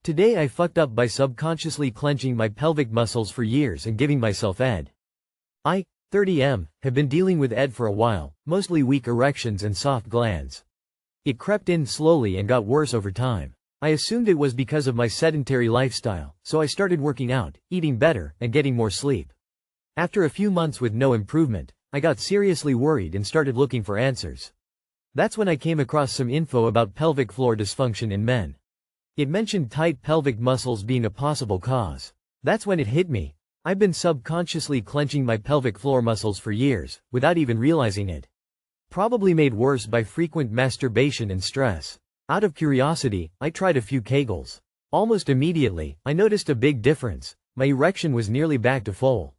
Today I fucked up by subconsciously clenching my pelvic muscles for years and giving myself ed. I, 30M, have been dealing with ed for a while, mostly weak erections and soft glands. It crept in slowly and got worse over time. I assumed it was because of my sedentary lifestyle, so I started working out, eating better, and getting more sleep. After a few months with no improvement, I got seriously worried and started looking for answers. That's when I came across some info about pelvic floor dysfunction in men. It mentioned tight pelvic muscles being a possible cause. That's when it hit me. I've been subconsciously clenching my pelvic floor muscles for years, without even realizing it. Probably made worse by frequent masturbation and stress. Out of curiosity, I tried a few Kegels. Almost immediately, I noticed a big difference. My erection was nearly back to full.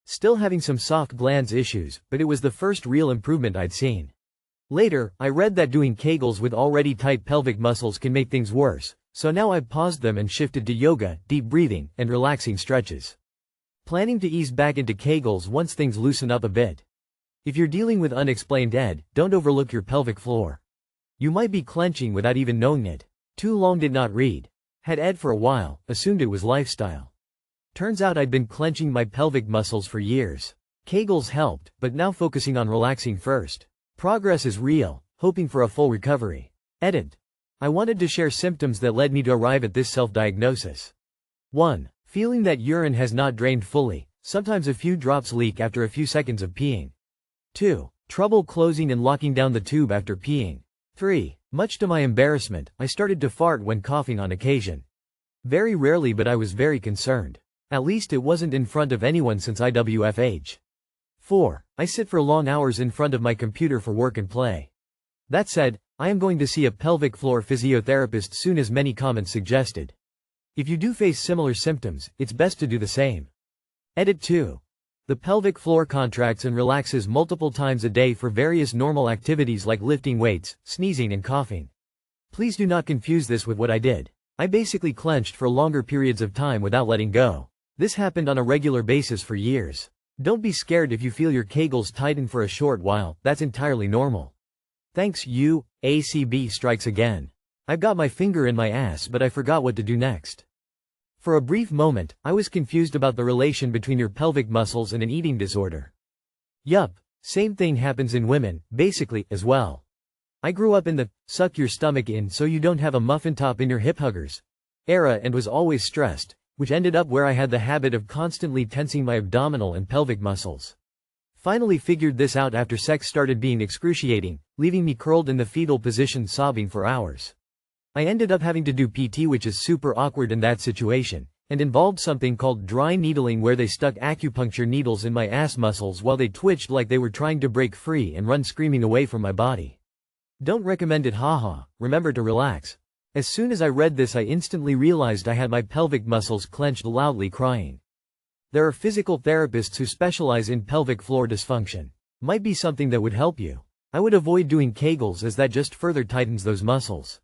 Still having some soft glands issues, but it was the first real improvement I'd seen. Later, I read that doing Kegels with already tight pelvic muscles can make things worse, so now I've paused them and shifted to yoga, deep breathing, and relaxing stretches. Planning to ease back into Kegels once things loosen up a bit. If you're dealing with unexplained ed, don't overlook your pelvic floor. You might be clenching without even knowing it. Too long did not read. Had ed for a while, assumed it was lifestyle. Turns out I'd been clenching my pelvic muscles for years. Kegels helped, but now focusing on relaxing first. Progress is real, hoping for a full recovery. Edit. I wanted to share symptoms that led me to arrive at this self-diagnosis. 1. Feeling that urine has not drained fully, sometimes a few drops leak after a few seconds of peeing. 2. Trouble closing and locking down the tube after peeing. 3. Much to my embarrassment, I started to fart when coughing on occasion. Very rarely, but I was very concerned. At least it wasn't in front of anyone since IWFH. 4. I sit for long hours in front of my computer for work and play. That said, I am going to see a pelvic floor physiotherapist soon, as many comments suggested. If you do face similar symptoms, it's best to do the same. Edit 2. The pelvic floor contracts and relaxes multiple times a day for various normal activities like lifting weights, sneezing and coughing. Please do not confuse this with what I did. I basically clenched for longer periods of time without letting go. This happened on a regular basis for years. Don't be scared if you feel your Kegels tighten for a short while, that's entirely normal. Thanks you, ACB strikes again. I've got my finger in my ass, but I forgot what to do next. For a brief moment, I was confused about the relation between your pelvic muscles and an eating disorder. Yup, same thing happens in women, basically, as well. I grew up in the suck your stomach in so you don't have a muffin top in your hip huggers era and was always stressed, which ended up where I had the habit of constantly tensing my abdominal and pelvic muscles. Finally figured this out after sex started being excruciating, leaving me curled in the fetal position sobbing for hours. I ended up having to do PT, which is super awkward in that situation, and involved something called dry needling, where they stuck acupuncture needles in my ass muscles while they twitched like they were trying to break free and run screaming away from my body. Don't recommend it, haha, remember to relax. As soon as I read this, I instantly realized I had my pelvic muscles clenched, loudly crying. There are physical therapists who specialize in pelvic floor dysfunction. Might be something that would help you. I would avoid doing Kegels as that just further tightens those muscles.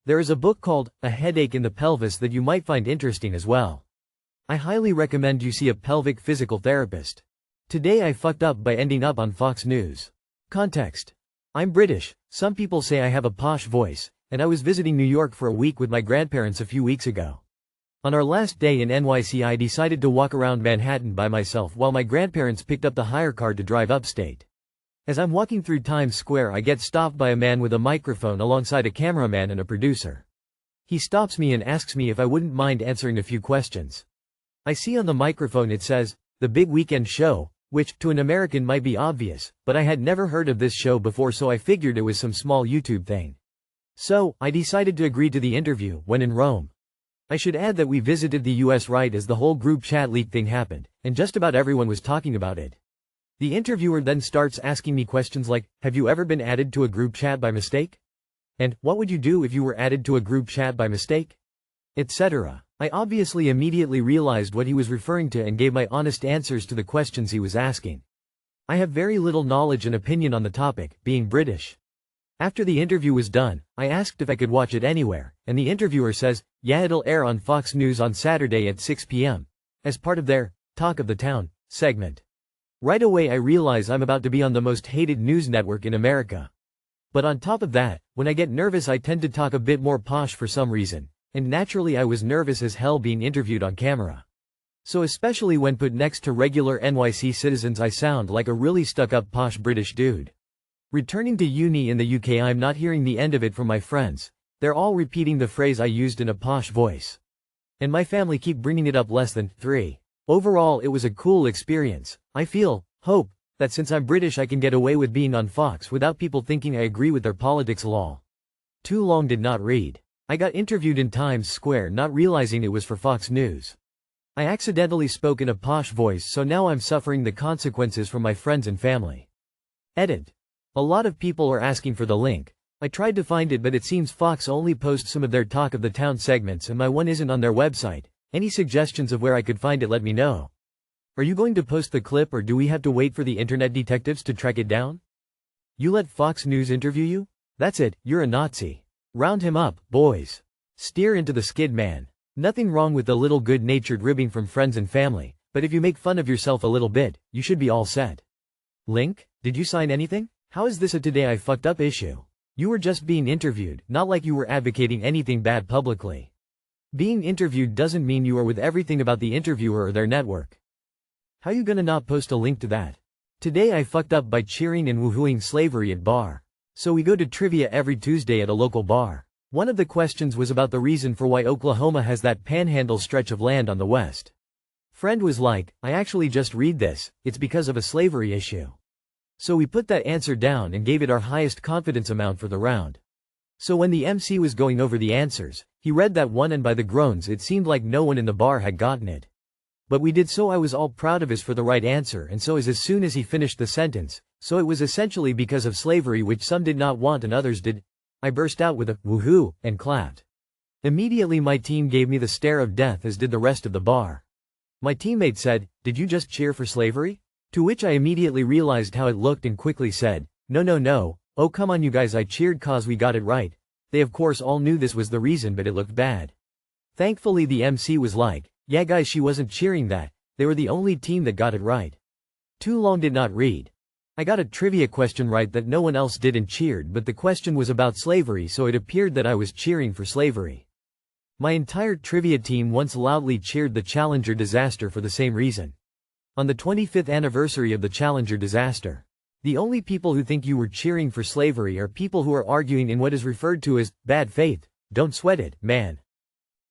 There is a book called A Headache in the Pelvis that you might find interesting as well. I highly recommend you see a pelvic physical therapist. Today I fucked up by ending up on Fox News. Context. I'm British, some people say I have a posh voice, and I was visiting New York for a week with my grandparents a few weeks ago. On our last day in NYC, I decided to walk around Manhattan by myself while my grandparents picked up the hire car to drive upstate. As I'm walking through Times Square, I get stopped by a man with a microphone alongside a cameraman and a producer. He stops me and asks me if I wouldn't mind answering a few questions. I see on the microphone it says, "The Big Weekend Show," which, to an American, might be obvious, but I had never heard of this show before, so I figured it was some small YouTube thing. So, I decided to agree to the interview when in Rome. I should add that we visited the US right as the whole group chat leak thing happened, and just about everyone was talking about it. The interviewer then starts asking me questions like, have you ever been added to a group chat by mistake? And, what would you do if you were added to a group chat by mistake? Etc. I obviously immediately realized what he was referring to and gave my honest answers to the questions he was asking. I have very little knowledge and opinion on the topic, being British. After the interview was done, I asked if I could watch it anywhere, and the interviewer says, yeah, it'll air on Fox News on Saturday at 6 p.m. as part of their Talk of the Town segment. Right away I realize I'm about to be on the most hated news network in America. But on top of that, when I get nervous I tend to talk a bit more posh for some reason, And naturally I was nervous as hell being interviewed on camera. So especially when put next to regular NYC citizens I sound like a really stuck-up posh British dude. Returning to uni in the UK, I'm not hearing the end of it from my friends. They're all repeating the phrase I used in a posh voice. And my family keep bringing it up less than 3. Overall it was a cool experience. I hope, that since I'm British I can get away with being on Fox without people thinking I agree with their politics lol. Too long did not read. I got interviewed in Times Square not realizing it was for Fox News. I accidentally spoke in a posh voice, so now I'm suffering the consequences from my friends and family. Edit. A lot of people are asking for the link. I tried to find it but it seems Fox only posts some of their Talk of the Town segments and my one isn't on their website. Any suggestions of where I could find it, let me know. Are you going to post the clip or do we have to wait for the internet detectives to track it down? You let Fox News interview you? That's it, you're a Nazi. Round him up, boys. Steer into the skid man. Nothing wrong with a little good-natured ribbing from friends and family, but if you make fun of yourself a little bit, you should be all set. Link, did you sign anything? How is this a today I fucked up issue? You were just being interviewed, not like you were advocating anything bad publicly. Being interviewed doesn't mean you are with everything about the interviewer or their network. How you gonna not post a link to that? Today I fucked up by cheering and woohooing slavery at bar. So we go to trivia every Tuesday at a local bar. One of the questions was about the reason for why Oklahoma has that panhandle stretch of land on the west. Friend was like, I actually just read this, it's because of a slavery issue. So we put that answer down and gave it our highest confidence amount for the round. So when the MC was going over the answers, he read that one and by the groans it seemed like no one in the bar had gotten it. But we did, so I was all proud of us for the right answer, and so as soon as he finished the sentence, so it was essentially because of slavery which some did not want and others did, I burst out with a woohoo and clapped. Immediately my team gave me the stare of death as did the rest of the bar. My teammate said, "Did you just cheer for slavery?" To which I immediately realized how it looked and quickly said, No, oh come on you guys, I cheered cause we got it right." They of course all knew this was the reason but it looked bad. Thankfully the MC was like, "Yeah guys, she wasn't cheering that, they were the only team that got it right." Too long did not read. I got a trivia question right that no one else did and cheered, but the question was about slavery, so it appeared that I was cheering for slavery. My entire trivia team once loudly cheered the Challenger disaster for the same reason. On the 25th anniversary of the Challenger disaster. The only people who think you were cheering for slavery are people who are arguing in what is referred to as bad faith. Don't sweat it, man.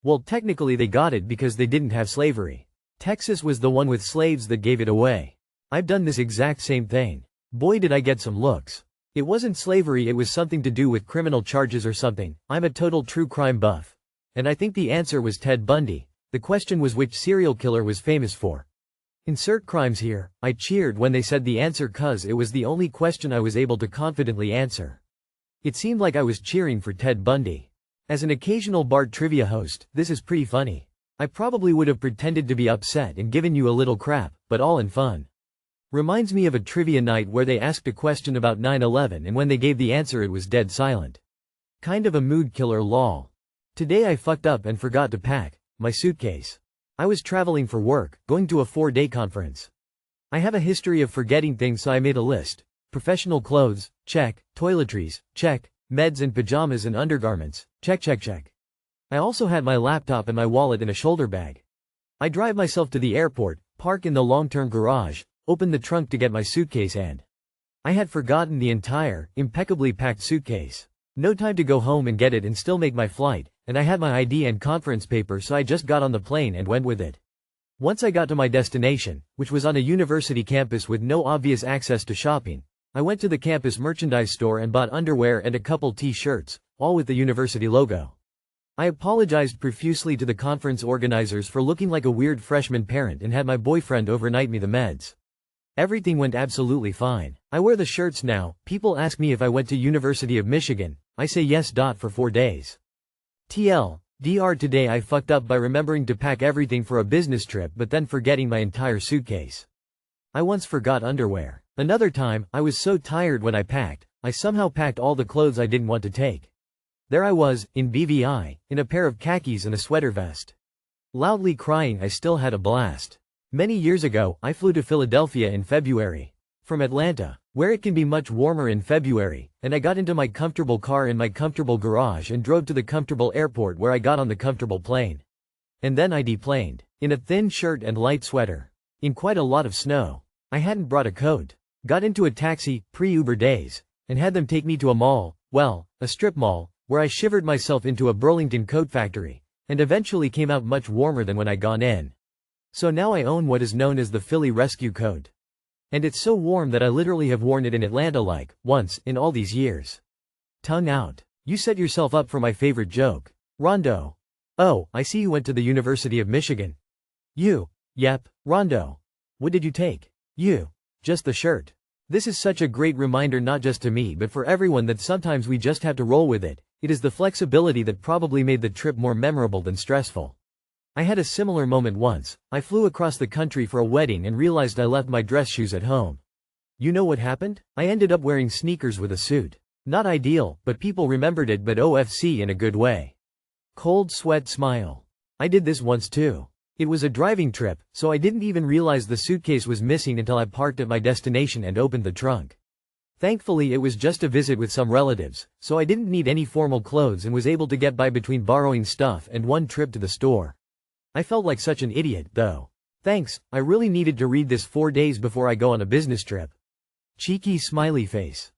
Well, technically they got it because they didn't have slavery. Texas was the one with slaves that gave it away. I've done this exact same thing. Boy did I get some looks. It wasn't slavery, it was something to do with criminal charges or something. I'm a total true crime buff. And I think the answer was Ted Bundy. The question was which serial killer was famous for. Insert crimes here. I cheered when they said the answer cause it was the only question I was able to confidently answer. It seemed like I was cheering for Ted Bundy. As an occasional bar trivia host, this is pretty funny. I probably would have pretended to be upset and given you a little crap, but all in fun. Reminds me of a trivia night where they asked a question about 9/11 and when they gave the answer it was dead silent. Kind of a mood killer lol. Today I fucked up and forgot to pack my suitcase. I was traveling for work, going to a 4-day conference. I have a history of forgetting things, so I made a list. Professional clothes, check. Toiletries, check. Meds and pajamas and undergarments, check. I also had my laptop and my wallet in a shoulder bag. I drive myself to the airport, park in the long-term garage, open the trunk to get my suitcase, and I had forgotten the entire, impeccably packed suitcase. No time to go home and get it and still make my flight, and I had my ID and conference paper, so I just got on the plane and went with it. Once I got to my destination, which was on a university campus with no obvious access to shopping, I went to the campus merchandise store and bought underwear and a couple t-shirts, all with the university logo. I apologized profusely to the conference organizers for looking like a weird freshman parent and had my boyfriend overnight me the meds. Everything went absolutely fine. I wear the shirts now. People ask me if I went to University of Michigan. I say yes. For 4 days. TLDR, today I fucked up by remembering to pack everything for a business trip but then forgetting my entire suitcase. I once forgot underwear. Another time, I was so tired when I packed, I somehow packed all the clothes I didn't want to take. There I was, in BVI, in a pair of khakis and a sweater vest. Loudly crying. I still had a blast. Many years ago, I flew to Philadelphia in February. from Atlanta, where it can be much warmer in February, and I got into my comfortable car in my comfortable garage and drove to the comfortable airport where I got on the comfortable plane. And then I deplaned, in a thin shirt and light sweater, in quite a lot of snow. I hadn't brought a coat. Got into a taxi, pre-Uber days, and had them take me to a mall, well, a strip mall, where I shivered myself into a Burlington coat factory, and eventually came out much warmer than when I gone in. So now I own what is known as the Philly Rescue coat. And it's so warm that I literally have worn it in Atlanta like, once, in all these years. Tongue out. You set yourself up for my favorite joke. Rondo. Oh, I see you went to the University of Michigan. You. Yep, Rondo. What did you take? You. Just the shirt. This is such a great reminder not just to me but for everyone that sometimes we just have to roll with it. It is the flexibility that probably made the trip more memorable than stressful. I had a similar moment once. I flew across the country for a wedding and realized I left my dress shoes at home. You know what happened? I ended up wearing sneakers with a suit. Not ideal, but people remembered it, but OFC in a good way. Cold sweat smile. I did this once too. It was a driving trip, so I didn't even realize the suitcase was missing until I parked at my destination and opened the trunk. Thankfully it was just a visit with some relatives, so I didn't need any formal clothes and was able to get by between borrowing stuff and one trip to the store. I felt like such an idiot, though. Thanks, I really needed to read this 4 days before I go on a business trip. Cheeky smiley face.